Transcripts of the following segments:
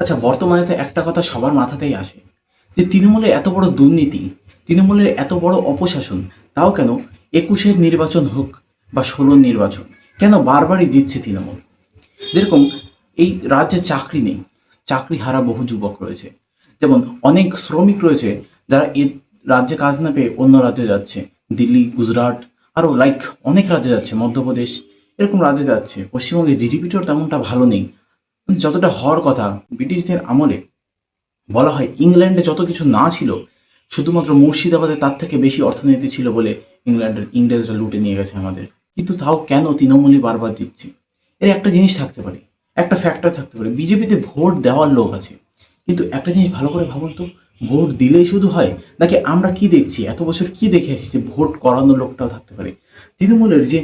আচ্ছা, বর্তমানে তো একটা কথা সবার মাথাতেই আসে যে তৃণমূলের এত বড় দুর্নীতি, তৃণমূলের এত বড় অপশাসন, তাও কেন 21-এর নির্বাচন হোক বা 16-র নির্বাচন, কেন বারবারই জিতছে তৃণমূল? যেরকম এই রাজ্যে চাকরি নেই, চাকরি হারা বহু যুবক রয়েছে। যেমন অনেক শ্রমিক রয়েছে যারা এই রাজ্যে কাজ না পেয়ে অন্য রাজ্যে যাচ্ছে, দিল্লি, গুজরাট, আরও অনেক রাজ্যে যাচ্ছে, মধ্যপ্রদেশ, এরকম রাজ্যে যাচ্ছে। পশ্চিমবঙ্গে জিডিপিটাও তেমনটা ভালো নেই, যতটা হওয়ার কথা। ব্রিটিশদের আমলে বলা হয় ইংল্যান্ডে যত কিছু না ছিল, শুধুমাত্র মুর্শিদাবাদে তার থেকে বেশি অর্থনীতি ছিল বলে ইংরেজরা লুটে নিয়ে গেছে আমাদের। কিন্তু তাও কেন তৃণমূলই বারবার জিতছে? এর একটা জিনিস থাকতে পারে, একটা ফ্যাক্টর থাকতে পারে, বিজেপিতে ভোট দেওয়ার লোক আছে। কিন্তু একটা জিনিস ভালো করে ভাবুন তো, ভোট দিলেই শুধু হয় নাকি আমরা কি দেখছি, এত বছর কি দেখে আসছি যে ভোট করানোর লোকটাও থাকতে পারে? তৃণমূলের যে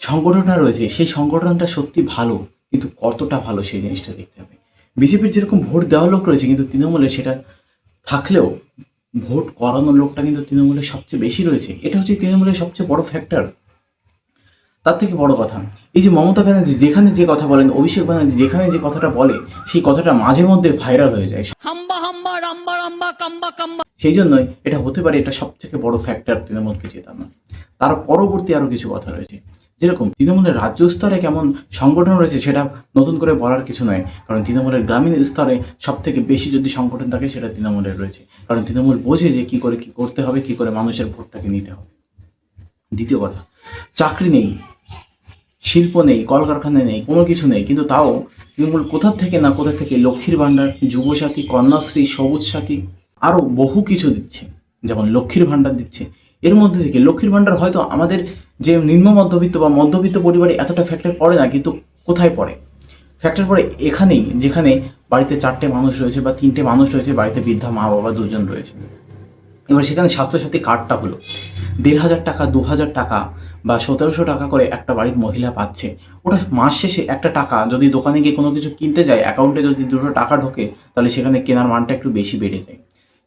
সংগঠনটা রয়েছে সেই সংগঠনটা সত্যি ভালো, কিন্তু কতটা ভালো সেই জিনিসটা দেখতে হবে। বিজেপির যেরকম ভোট দেওয়ার লোক রয়েছে, কিন্তু তৃণমূলে সেটা থাকলেও ভোট করানোর লোকটা কিন্তু তৃণমূলের সবচেয়ে বেশি রয়েছে। এটা হচ্ছে তৃণমূলের সবচেয়ে বড় ফ্যাক্টর। তার থেকে বড় কথা, এই যে মমতা ব্যানার্জি যেখানে যে কথা বলেন, অভিষেক ব্যানার্জি যেখানে যে কথাটা বলে, সেই কথাটা মাঝে মধ্যে ভাইরাল হয়ে যায়। হাম্বা হাম্বা রাম্বা রাম্বা কাম্বা কাম্বা। সেই জন্যই এটা হতে পারে এটা সব থেকে বড় ফ্যাক্টর তৃণমূলকে জেতানো। তার পরবর্তী আরো কিছু কথা রয়েছে, যেরকম তৃণমূলের রাজ্য স্তরে কেমন সংগঠন রয়েছে সেটা নতুন করে বলার কিছু নয়, কারণ তৃণমূলের গ্রামীণ স্তরে সব থেকে বেশি যদি সংগঠন থাকে সেটা তৃণমূলের রয়েছে, কারণ তৃণমূল বোঝে যে কি করে কি করতে হবে, কি করে মানুষের ভোটটাকে নিতে হবে। দ্বিতীয় কথা, চাকরি নেই, শিল্প নেই, কলকারখানা নেই, কোনো কিছু নেই, কিন্তু তাও তৃণমূল কোথা থেকে না কোথা থেকে লক্ষ্মীর ভাণ্ডার, যুবসাথী, কন্যাশ্রী, সবুজ সাথী, আরও বহু কিছু দিচ্ছে। যেমন লক্ষ্মীর ভাণ্ডার দিচ্ছে, এর মধ্যে থেকে লক্ষ্মীর ভাণ্ডার হয়তো আমাদের যে নিম্ন মধ্যবিত্ত বা মধ্যবিত্ত পরিবারে এতটা ফ্যাক্টর পড়ে না, কিন্তু কোথায় পড়ে? ফ্যাক্টর পড়ে এখানেই, যেখানে বাড়িতে 4টে মানুষ রয়েছে বা 3টে মানুষ রয়েছে, বাড়িতে বৃদ্ধা মা বাবা 2জন রয়েছে। এবার সেখানে স্বাস্থ্যসাথী কার্ডটা হলো 1,500 টাকা, 2,000 টাকা বা 1,700 টাকা করে একটা বাড়ির মহিলা পাচ্ছে। ওটা মাস শেষে একটা টাকা যদি দোকানে গিয়ে কোনো কিছু কিনতে যায়, অ্যাকাউন্টে যদি 200 টাকা ঢোকে, তাহলে সেখানে কেনার মানটা একটু বেশি বেড়ে যায়।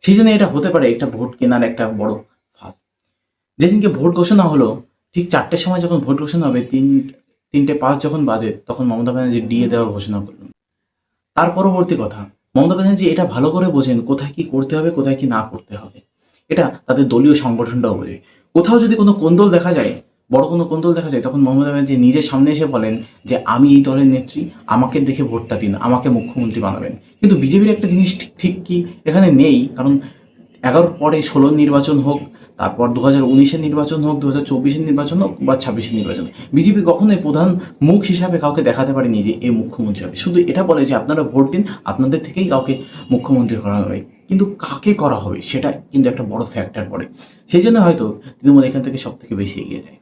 সেই জন্য এটা হতে পারে একটা ভোট কেনার একটা বড় ফাঁদ। যেদিনকে ভোট ঘোষণা হলো, ঠিক 4টের সময় যখন ভোট ঘোষণা হবে, 3টে 5 যখন বাজে, তখন মমতা ব্যানার্জি ডিএ দেওয়ার ঘোষণা করলেন। তার পরবর্তী কথা, মমতা ব্যানার্জি এটা ভালো করে বোঝেন কোথায় কি করতে হবে, কোথায় কি না করতে হবে। এটা তাদের দলীয় সংগঠনটাও বোঝে। কোথাও যদি কোনো কোন্দল দেখা যায়, বড় কোনো কোন্দল দেখা যায়, তখন মমতা ব্যানার্জি নিজের সামনে এসে বলেন যে আমি এই দলের নেত্রী, আমাকে দেখে ভোটটা দিন, আমাকে মুখ্যমন্ত্রী বানাবেন। কিন্তু বিজেপির একটা জিনিস ঠিক ঠিক কি এখানে নেই, কারণ 11 পরে 16 নির্বাচন হোক, তারপর 2019-এর নির্বাচন হোক, 2024-এর নির্বাচন হোক বা 26-এর নির্বাচন হোক, বিজেপি কখনোই প্রধান মুখ হিসাবে কাউকে দেখাতে পারেনি যে এ মুখ্যমন্ত্রী হবে। শুধু এটা বলে যে আপনারা ভোট দিন, আপনাদের থেকেই কাউকে মুখ্যমন্ত্রী করা হবে। কিন্তু কাকে করা হবে সেটা কিন্তু একটা বড় ফ্যাক্টর পড়ে। সেই জন্য হয়তো তৃণমূল এখান থেকে সব থেকে বেশি এগিয়ে যায়।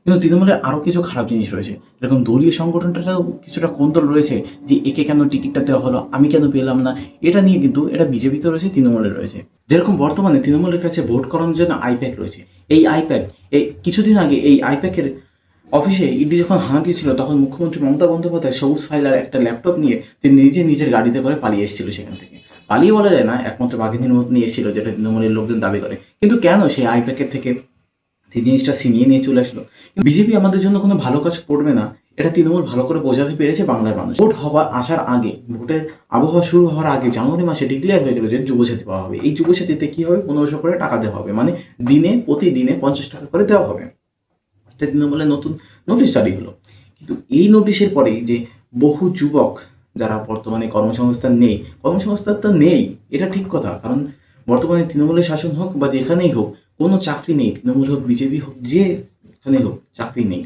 কিন্তু তৃণমূলের আরও কিছু খারাপ জিনিস রয়েছে, এরকম দলীয় সংগঠনটাতেও কিছুটা কোন্দল রয়েছে যে একে কেন টিকিটটা দেওয়া হলো, আমি কেন পেলাম না, এটা নিয়ে কিন্তু এটা বিজেপিতে রয়েছে, তৃণমূলে রয়েছে। যেরকম বর্তমানে তৃণমূলের কাছে ভোট করানোর জন্য আইপ্যাক রয়েছে। এই আইপ্যাক, এই কিছুদিন আগে এই আইপ্যাকের অফিসে ইডি যখন হানা দিয়েছিল, তখন মুখ্যমন্ত্রী মমতা বন্দ্যোপাধ্যায় সবুজ ফাইলার একটা ল্যাপটপ নিয়ে তিনি নিজের গাড়িতে করে পালিয়ে এসেছিল সেখান থেকে। পালিয়ে বলা যায় না, একমাত্র বাঘিনীর মতো নিয়ে এসেছিল, যেটা তৃণমূলের লোকজন দাবি করে। কিন্তু কেন সেই আইপ্যাকের থেকে সেই জিনিসটা ছিনিয়ে নিয়ে চলে আসলো? বিজেপি আমাদের জন্য কোনো ভালো কাজ করবে না, এটা তৃণমূল ভালো করে বোঝাতে পেরেছে বাংলার মানুষ। ভোট হওয়ার আসার আগে, ভোটের আবহাওয়া শুরু হওয়ার আগে জানুয়ারি মাসে ডিক্লেয়ার হয়ে গেল যে যুবসাথী পাওয়া হবে। এই যুবসাথীতে কি হবে, 1500 করে টাকা দেওয়া হবে, মানে প্রতিদিনে 50 টাকা করে দেওয়া হবে। এটা তৃণমূলের নতুন নোটিশ জারি হলো। কিন্তু এই নোটিশের পরেই যে বহু যুবক যারা বর্তমানে কর্মসংস্থান নেই, কর্মসংস্থান তো নেই, এটা ঠিক কথা, কারণ বর্তমানে তৃণমূলের শাসন হোক বা যেখানেই হোক, কোনো চাকরি নেই। তৃণমূল হোক, বিজেপি হোক, যেখানেই হোক, চাকরি নেই।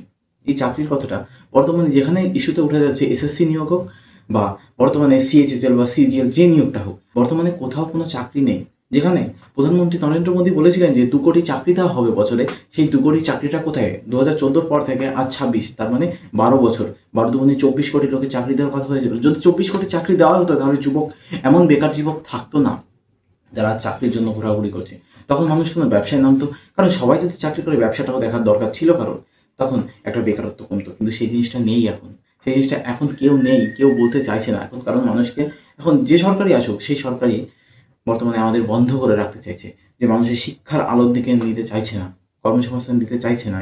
এই চাকরির কথাটা বর্তমানে যেখানে ইস্যুতে উঠে যাচ্ছে, এসএসসি নিয়োগ হোক বা বর্তমানে সিএইচএসএল বা সিজিএল যে নিয়োগটা হোক, বর্তমানে কোথাও কোনো চাকরি নেই। যেখানে প্রধানমন্ত্রী নরেন্দ্র মোদী বলেছিলেন যে 2 কোটি চাকরি দেওয়া হবে বছরে, সেই 2 কোটি চাকরিটা কোথায়? 2014 পর থেকে আজ 26, তার মানে 12 বছর, 12 দুগুণে 24 কোটি লোকের চাকরি দেওয়ার কথা হয়েছিল। যদি 24 কোটি চাকরি দেওয়া হতো, তাহলে এমন বেকার যুবক থাকতো না যারা চাকরির জন্য ঘোরাঘুরি করছে। তখন মানুষ কোনো ব্যবসায় নামতো, কারণ সবাই যদি চাকরি করে ব্যবসাটাও দেখার দরকার ছিল, কারণ তখন একটা বেকারত্ব কমতো। কিন্তু সেই জিনিসটা নেই এখন, সেই জিনিসটা এখন কেউ নেই, কেউ বলতে চাইছে না এখন, কারণ মানুষকে এখন যে সরকারই আসুক, সেই সরকারই বর্তমানে আমাদের বন্ধ করে রাখতে চাইছে, যে মানুষের শিক্ষার আলোর দিকে নিতে চাইছে না, কর্মসংস্থান দিতে চাইছে না।